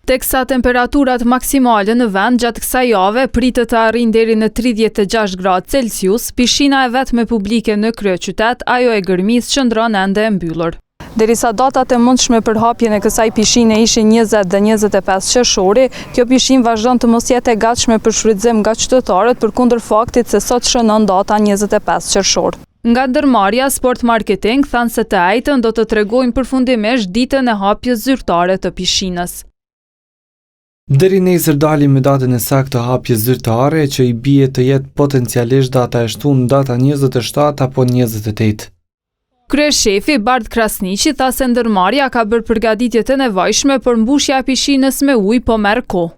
Teksa temperaturat maksimale në vend gjatë kësaj jave pritet të arrijnë deri në 36 gradë Celsius, pishina e vetme publike në kryeqytet, ajo e Gërmisë qëndron ende e mbyllur. Derisa datat e mundshme për hapjen e kësaj pishine ishin 20 dhe 25 qershori, kjo pishinë vazhdon të mos jetë e gatshme për shfrytëzim nga qytetarët përkundër faktit se sot shënon data 25 qershor. Nga ndërmarrja Sport Marketing thanë se të ajtën do të tregojnë përfundimisht ditën e hapjes zyrtare të pishinës. Deri nesër dalim me datën e saktë të hapjes zyrtare që i bie të jetë potencialisht data e shtunë, data 27 apo 28. Kryeshefi Bardh Krasniqi tha se ndërmarrja ka bërë përgatitjet e nevojshme për mbushja e pishinës me ujë, po merr kohë.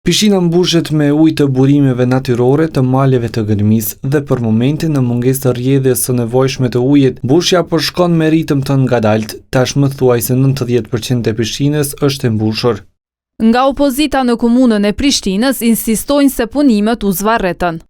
Pishina mbushet me ujë të burimeve natyrore të maleve të Gërmisë dhe për momentin në mungesë të rrjedhjes së nevojshme të ujit, mbushja po shkon me ritëm të ngadalt. Tashmë thuajse 90% e pishinës është e mbushur. Nga opozita në komunën e Prishtinës insistojnë se punimet u zvarretën.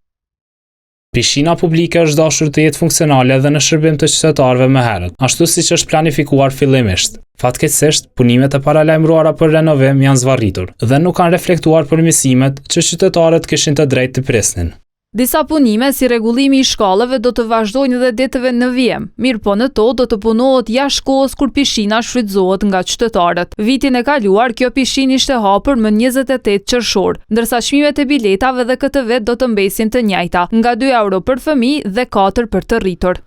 Pishina publike është dashur të jetë funksionale dhe në shërbim të qytetarëve më herët, ashtu siç është planifikuar fillimisht. Fatkeqësisht, punimet e paralajmëruara për renovim janë zvarritur dhe nuk kanë reflektuar përmirësimet që qytetarët kishin të drejtë të prisnin. Disa punime si rregullimi i shkallëve do të vazhdojnë edhe ditëve në vijim, mirë po në to do të punohet jashtë kohës kur pishina shfrytëzohet nga qytetarët. Vitin e kaluar kjo pishinë ishte hapur më 28 qershor, ndërsa çmimet e biletave dhe këtë vit do të mbesin të njëjta, nga €2 për fëmijë dhe 4 për të rritur.